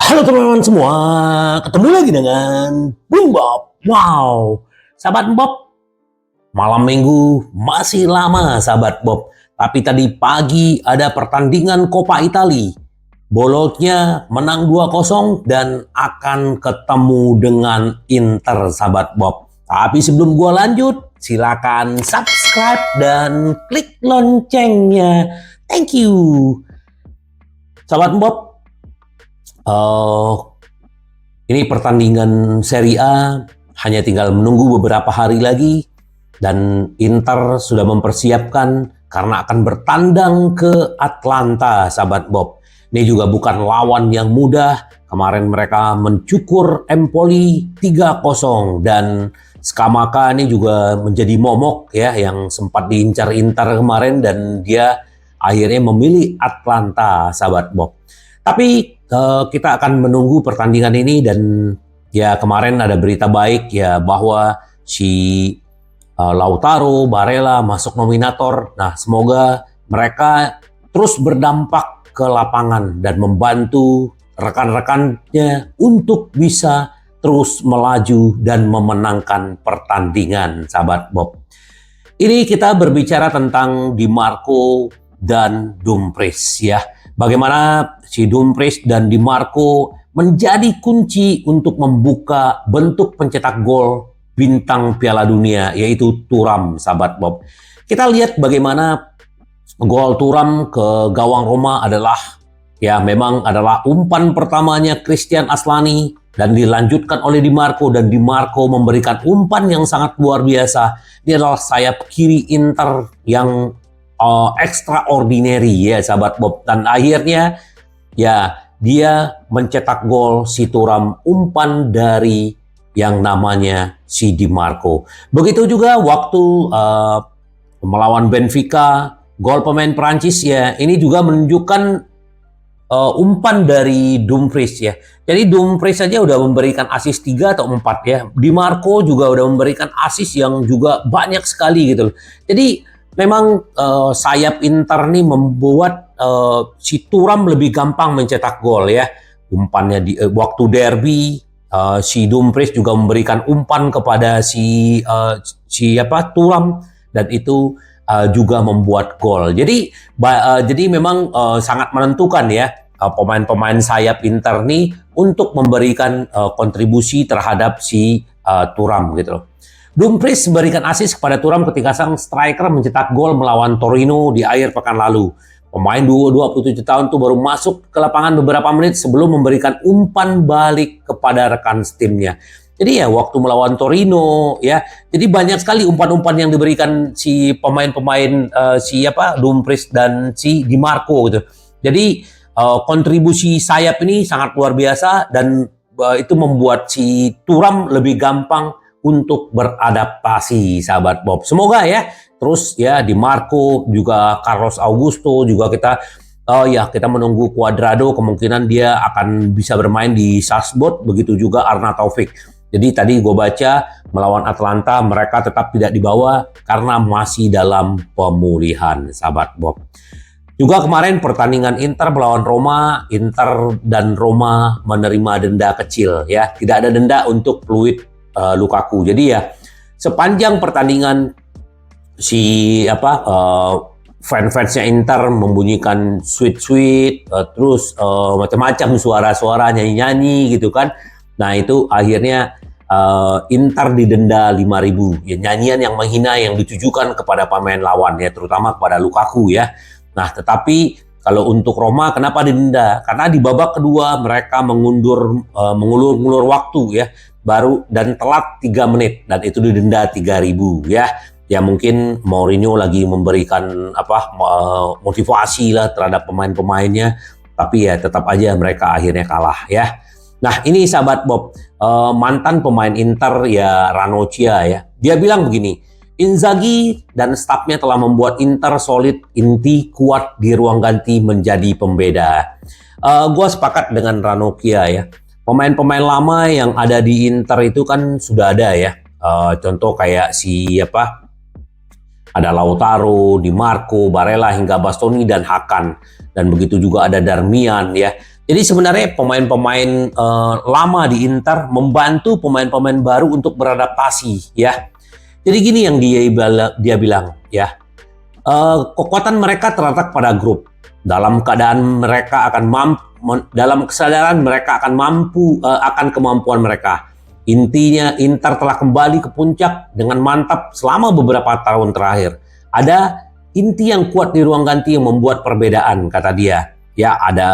Halo teman-teman semua, ketemu lagi dengan Bung Bob. Wow, sahabat Bob, malam minggu masih lama sahabat Bob. Tapi tadi pagi ada pertandingan Coppa Italia. Bologna menang 2-0 dan akan ketemu dengan Inter sahabat Bob. Tapi sebelum gua lanjut, silakan subscribe dan klik loncengnya. Thank you. Sahabat Bob, ini pertandingan Serie A hanya tinggal menunggu beberapa hari lagi dan Inter sudah mempersiapkan karena akan bertandang ke Atlanta, sahabat Bob. Ini juga bukan lawan yang mudah. Kemarin mereka mencukur Empoli 3-0 dan Scamacca ini juga menjadi momok ya yang sempat diincar Inter kemarin dan dia akhirnya memilih Atlanta, sahabat Bob. Tapi kita akan menunggu pertandingan ini dan ya kemarin ada berita baik ya bahwa si Lautaro, Barella masuk nominator. Nah, semoga mereka terus berdampak ke lapangan dan membantu rekan-rekannya untuk bisa terus melaju dan memenangkan pertandingan, sahabat Bob. Ini kita berbicara tentang Di Marco dan Dumfries ya. Bagaimana si Dumfries dan Di Marco menjadi kunci untuk membuka bentuk pencetak gol bintang Piala Dunia, yaitu Thuram, sahabat Bob. Kita lihat bagaimana gol Thuram ke gawang Roma adalah ya memang adalah umpan pertamanya Christian Aslani dan dilanjutkan oleh Di Marco, dan Di Marco memberikan umpan yang sangat luar biasa. Dia adalah sayap kiri Inter yang extraordinary ya sahabat Bob, dan akhirnya ya dia mencetak gol si Thuram, umpan dari yang namanya si Di Marco. Begitu juga waktu melawan Benfica, gol pemain Prancis ya ini juga menunjukkan umpan dari Dumfries ya. Jadi Dumfries saja udah memberikan assist 3 atau 4 ya. Di Marco juga udah memberikan assist yang juga banyak sekali gitu. Jadi memang sayap Inter nih membuat si Thuram lebih gampang mencetak gol ya. Umpannya di waktu derby, si Dumfries juga memberikan umpan kepada si Thuram dan itu juga membuat gol. Jadi memang sangat menentukan ya pemain-pemain sayap Inter nih untuk memberikan kontribusi terhadap si Thuram gitu loh. Dumfries memberikan assist kepada Thuram ketika sang striker mencetak gol melawan Torino di akhir pekan lalu. Pemain 27 tahun itu baru masuk ke lapangan beberapa menit sebelum memberikan umpan balik kepada rekan timnya. Jadi ya waktu melawan Torino ya, jadi banyak sekali umpan-umpan yang diberikan si pemain-pemain Dumfries dan si Di Marco gitu. Jadi kontribusi sayap ini sangat luar biasa dan itu membuat si Thuram lebih gampang untuk beradaptasi, sahabat Bob. Semoga ya terus ya Di Marco juga Carlos Augusto juga kita menunggu Cuadrado, kemungkinan dia akan bisa bermain di Salzburg, begitu juga Arna Taufik. Jadi tadi gue baca melawan Atlanta mereka tetap tidak dibawa karena masih dalam pemulihan, sahabat Bob. Juga kemarin pertandingan Inter melawan Roma, Inter dan Roma menerima denda kecil ya, tidak ada denda untuk fluid Lukaku. Jadi ya sepanjang pertandingan si fans-fansnya Inter membunyikan sweet terus macam-macam suara-suara nyanyi-nyanyi gitu kan. Nah itu akhirnya Inter didenda 5.000 ya, nyanyian yang menghina yang ditujukan kepada pemain lawan ya, terutama kepada Lukaku ya. Nah tetapi kalau untuk Roma kenapa didenda? Karena di babak kedua mereka mengulur waktu ya, baru dan telat 3 menit dan itu didenda 3.000 ya. Ya mungkin Mourinho lagi memberikan motivasi lah terhadap pemain-pemainnya, tapi ya tetap aja mereka akhirnya kalah ya. Nah ini sahabat Bob, mantan pemain Inter ya Ranocchia ya, dia bilang begini, Inzaghi dan stafnya telah membuat Inter solid, inti kuat di ruang ganti menjadi pembeda. Gue sepakat dengan Ranocchia ya. Pemain-pemain lama yang ada di Inter itu kan sudah ada ya. Contoh kayak ada Lautaro, Di Marco, Barella hingga Bastoni dan Hakan. Dan begitu juga ada Darmian ya. Jadi sebenarnya pemain-pemain lama di Inter membantu pemain-pemain baru untuk beradaptasi, ya. Jadi gini yang dia bilang, ya. Kekuatan mereka terletak pada grup. Dalam keadaan mereka akan dalam kesadaran mereka akan akan kemampuan mereka. Intinya Inter telah kembali ke puncak dengan mantap selama beberapa tahun terakhir. Ada inti yang kuat di ruang ganti yang membuat perbedaan, kata dia. Ya, ada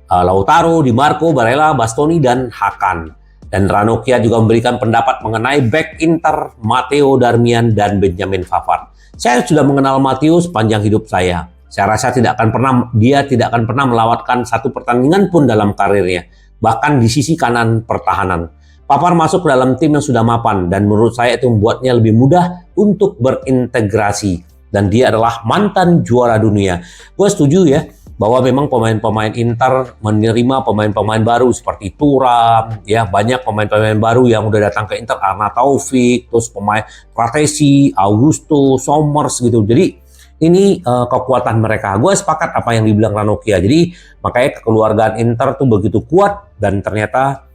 Lautaro, Di Marco, Barella, Bastoni, dan Hakan. Dan Ranocchia juga memberikan pendapat mengenai back Inter, Matteo Darmian, dan Benjamin Pavard. Saya sudah mengenal Matteo sepanjang hidup saya. Saya rasa dia tidak akan pernah melewatkan satu pertandingan pun dalam karirnya, bahkan di sisi kanan pertahanan. Pavard masuk ke dalam tim yang sudah mapan, dan menurut saya itu membuatnya lebih mudah untuk berintegrasi. Dan dia adalah mantan juara dunia. Gue setuju ya, bahwa memang pemain-pemain Inter menerima pemain-pemain baru seperti Thuram, ya banyak pemain-pemain baru yang udah datang ke Inter, Arna Taufik, terus pemain Pratesi, Augusto, Sommers gitu. Jadi ini kekuatan mereka. Gue sepakat apa yang dibilang Ranocchia. Jadi makanya kekeluargaan Inter tuh begitu kuat, dan ternyata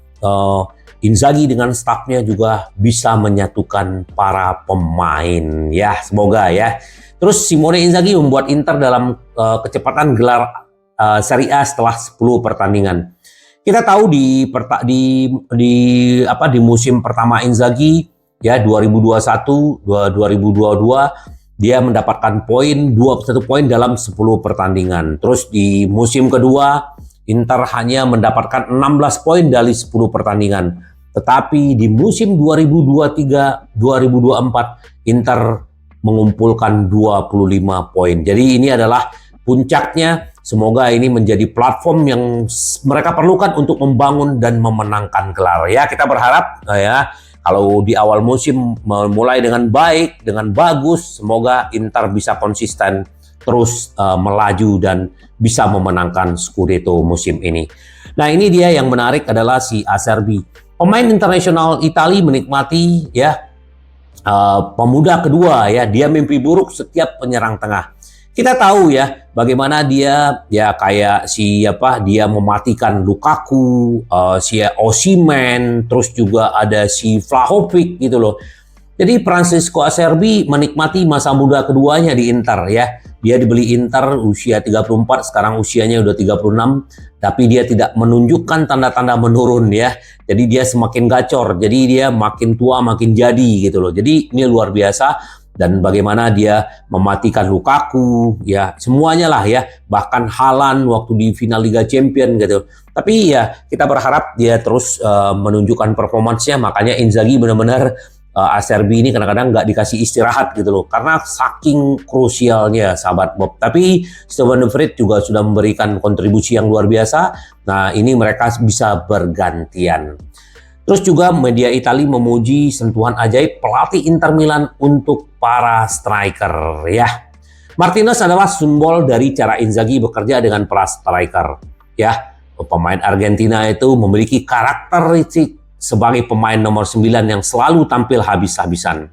Inzaghi dengan stafnya juga bisa menyatukan para pemain. Ya, semoga ya. Terus Simone Inzaghi membuat Inter dalam kecepatan gelar Serie A setelah 10 pertandingan. Kita tahu di musim pertama Inzaghi ya 2021 2022 dia mendapatkan 21 poin dalam 10 pertandingan. Terus di musim kedua Inter hanya mendapatkan 16 poin dari 10 pertandingan. Tetapi di musim 2023-2024 Inter mengumpulkan 25 poin. Jadi ini adalah puncaknya. Semoga ini menjadi platform yang mereka perlukan untuk membangun dan memenangkan gelar. Ya, kita berharap ya kalau di awal musim mulai dengan baik, dengan bagus, semoga Inter bisa konsisten terus melaju dan bisa memenangkan Scudetto musim ini. Nah, ini dia yang menarik adalah si Acerbi. Pemain internasional Italia menikmati ya pemuda kedua ya, dia mimpi buruk setiap penyerang tengah. Kita tahu ya bagaimana dia ya kayak dia mematikan Lukaku, si Osimhen, terus juga ada si Vlahovic gitu loh. Jadi Francesco Acerbi menikmati masa muda keduanya di Inter ya. Dia dibeli Inter usia 34, sekarang usianya udah 36, tapi dia tidak menunjukkan tanda-tanda menurun ya. Jadi dia semakin gacor, jadi dia makin tua makin jadi gitu loh. Jadi ini luar biasa, dan bagaimana dia mematikan Lukaku ya, semuanya lah ya. Bahkan Haaland waktu di final Liga Champions gitu. Tapi ya kita berharap dia terus menunjukkan performance-nya, makanya Inzaghi benar-benar Acerbi ini kadang-kadang nggak dikasih istirahat gitu loh, karena saking krusialnya sahabat Bob. Tapi Steven de Vrij juga sudah memberikan kontribusi yang luar biasa. Nah ini mereka bisa bergantian. Terus juga media Italia memuji sentuhan ajaib pelatih Inter Milan untuk para striker ya. Martinez adalah simbol dari cara Inzaghi bekerja dengan para striker ya. Pemain Argentina itu memiliki karakteristik sebagai pemain nomor 9 yang selalu tampil habis-habisan.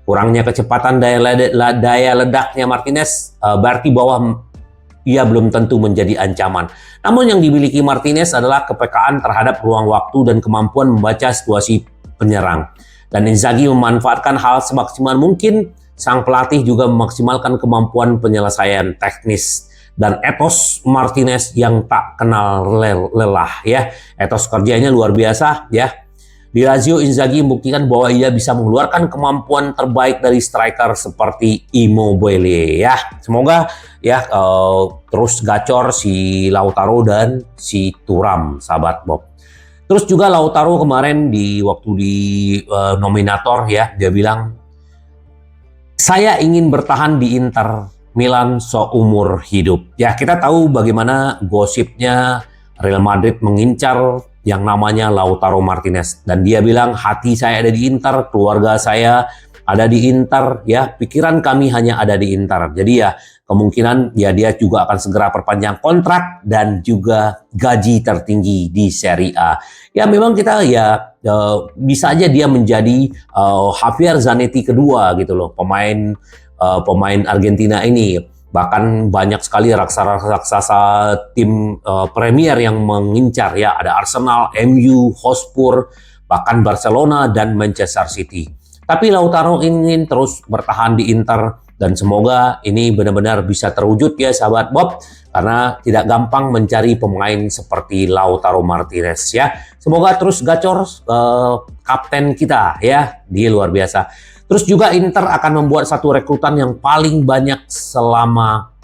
Kurangnya kecepatan daya ledaknya Martinez berarti bahwa ia belum tentu menjadi ancaman. Namun yang dimiliki Martinez adalah kepekaan terhadap ruang waktu dan kemampuan membaca situasi penyerang. Dan Inzaghi memanfaatkan hal semaksimal mungkin. Sang pelatih juga memaksimalkan kemampuan penyelesaian teknis dan etos Martinez yang tak kenal lelah ya. Etos kerjanya luar biasa ya. Di Lazio, Inzaghi membuktikan bahwa ia bisa mengeluarkan kemampuan terbaik dari striker seperti Immobile ya. Semoga ya terus gacor si Lautaro dan si Thuram, sahabat Bob. Terus juga Lautaro kemarin waktu di nominator ya, dia bilang, saya ingin bertahan di Inter Milan seumur hidup. Ya, kita tahu bagaimana gosipnya Real Madrid mengincar yang namanya Lautaro Martinez, dan dia bilang hati saya ada di Inter, keluarga saya ada di Inter ya, pikiran kami hanya ada di Inter. Jadi ya kemungkinan ya dia juga akan segera perpanjang kontrak dan juga gaji tertinggi di Serie A. Ya memang kita ya bisa aja dia menjadi Javier Zanetti kedua gitu loh, pemain Argentina ini. Bahkan banyak sekali raksasa-raksasa tim Premier yang mengincar ya. Ada Arsenal, MU, Hotspur, bahkan Barcelona dan Manchester City. Tapi Lautaro ingin terus bertahan di Inter dan semoga ini benar-benar bisa terwujud ya sahabat Bob, karena tidak gampang mencari pemain seperti Lautaro Martinez ya. Semoga terus gacor kapten kita ya, dia luar biasa. Terus juga Inter akan membuat satu rekrutan yang paling banyak selama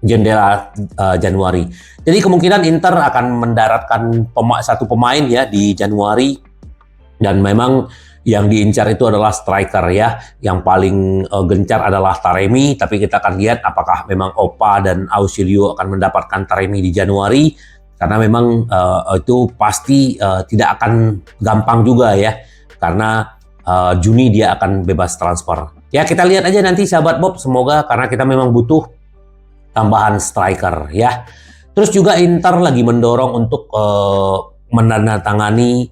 jendela Januari. Jadi kemungkinan Inter akan mendaratkan satu pemain ya di Januari, dan memang yang diincar itu adalah striker ya. Yang paling gencar adalah Taremi, tapi kita akan lihat apakah memang Opa dan Ausilio akan mendapatkan Taremi di Januari, karena memang itu pasti tidak akan gampang juga ya, karena Juni dia akan bebas transfer. Ya kita lihat aja nanti sahabat Bob, semoga, karena kita memang butuh tambahan striker ya. Terus juga Inter lagi mendorong untuk menandatangani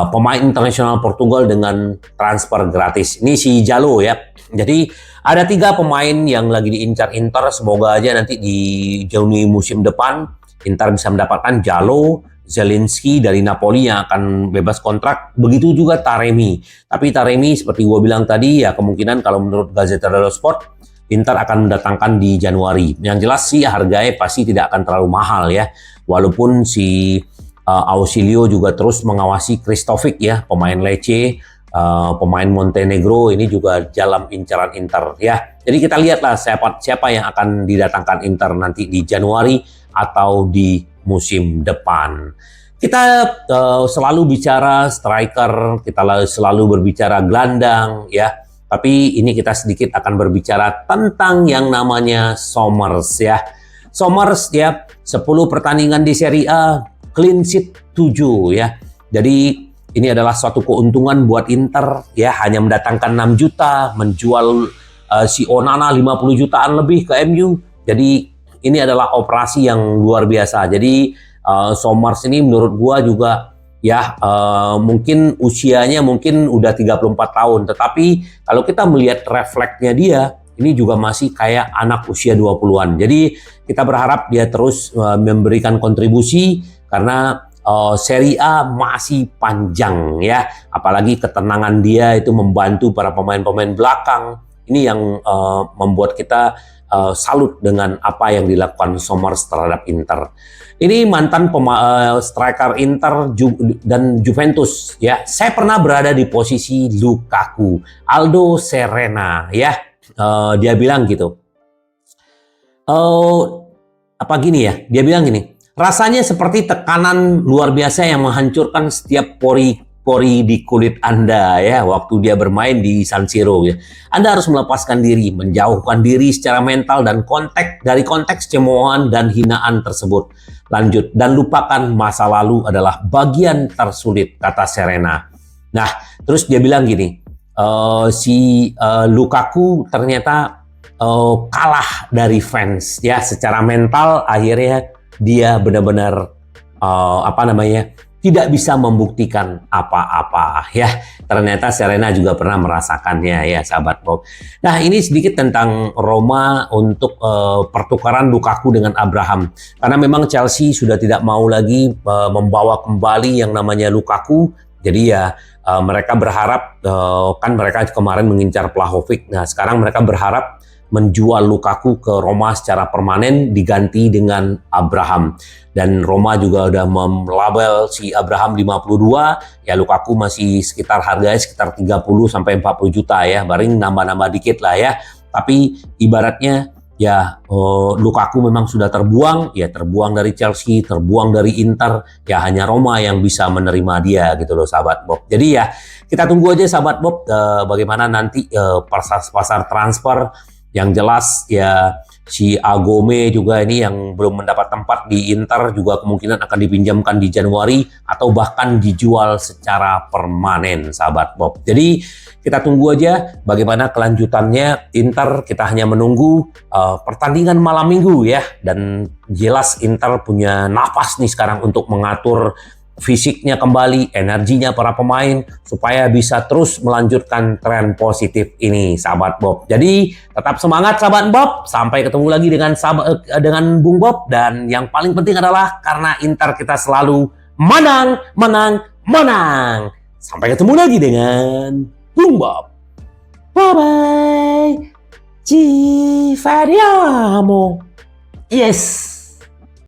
pemain internasional Portugal dengan transfer gratis. Ini si Jalo ya. Jadi ada 3 pemain yang lagi diincar Inter. Semoga aja nanti di Juni musim depan Inter bisa mendapatkan Jalo, Zelinski dari Napoli yang akan bebas kontrak. Begitu juga Taremi. Tapi Taremi seperti gue bilang tadi ya, kemungkinan kalau menurut Gazzetta dello Sport Inter akan mendatangkan di Januari. Yang jelas sih harganya pasti tidak akan terlalu mahal ya. Walaupun si Ausilio juga terus mengawasi Kristovic ya, pemain Lecce, pemain Montenegro, ini juga dalam incaran Inter ya. Jadi kita lihatlah siapa yang akan didatangkan Inter nanti di Januari atau di musim depan. Kita selalu bicara striker, kita selalu berbicara gelandang ya. Tapi ini kita sedikit akan berbicara tentang yang namanya Sommers ya. Sommers ya, 10 pertandingan di Serie A, clean sheet 7 ya. Jadi ini adalah suatu keuntungan buat Inter ya, hanya mendatangkan 6 juta, menjual si Onana 50 jutaan lebih ke MU. Jadi ini adalah operasi yang luar biasa. Jadi Sommers ini menurut gua juga ya mungkin usianya mungkin udah 34 tahun, tetapi kalau kita melihat refleksnya dia ini juga masih kayak anak usia 20-an. Jadi kita berharap dia terus memberikan kontribusi, karena Serie A masih panjang ya, apalagi ketenangan dia itu membantu para pemain-pemain belakang. Ini yang membuat kita salut dengan apa yang dilakukan Sommers terhadap Inter. Ini mantan striker Inter dan Juventus ya. Saya pernah berada di posisi Lukaku, Aldo Serena ya. Dia bilang gitu. Apa gini ya? Dia bilang gini. Rasanya seperti tekanan luar biasa yang menghancurkan setiap pori-pori di kulit Anda ya waktu dia bermain di San Siro ya. Anda harus melepaskan diri, menjauhkan diri secara mental dan dari konteks cemoohan dan hinaan tersebut. Lanjut, dan lupakan masa lalu adalah bagian tersulit, kata Serena. Nah, terus dia bilang gini, Lukaku ternyata kalah dari fans ya, secara mental akhirnya dia benar-benar tidak bisa membuktikan apa-apa ya. Ternyata Serena juga pernah merasakannya ya sahabat Bob. Nah ini sedikit tentang Roma untuk pertukaran Lukaku dengan Abraham. Karena memang Chelsea sudah tidak mau lagi membawa kembali yang namanya Lukaku. Jadi ya mereka berharap, kan mereka kemarin mengincar Vlahovic. Nah sekarang mereka berharap menjual Lukaku ke Roma secara permanen diganti dengan Abraham. Dan Roma juga udah melabel si Abraham 52, ya Lukaku masih harganya sekitar 30 sampai 40 juta ya, baring nambah-nambah dikit lah ya. Tapi ibaratnya ya Lukaku memang sudah terbuang, ya terbuang dari Chelsea, terbuang dari Inter, ya hanya Roma yang bisa menerima dia gitu loh sahabat Bob. Jadi ya kita tunggu aja sahabat Bob bagaimana nanti pasar transfer. Yang jelas ya si Agome juga ini yang belum mendapat tempat di Inter juga kemungkinan akan dipinjamkan di Januari atau bahkan dijual secara permanen sahabat Bob. Jadi kita tunggu aja bagaimana kelanjutannya Inter, kita hanya menunggu pertandingan malam minggu ya, dan jelas Inter punya nafas nih sekarang untuk mengatur fisiknya kembali, energinya para pemain, supaya bisa terus melanjutkan tren positif ini, sahabat Bob. Jadi tetap semangat sahabat Bob, sampai ketemu lagi dengan Bung Bob, dan yang paling penting adalah karena Inter kita selalu menang, menang, menang. Sampai ketemu lagi dengan Bung Bob. Bye-bye. Ci vediamo. Yes.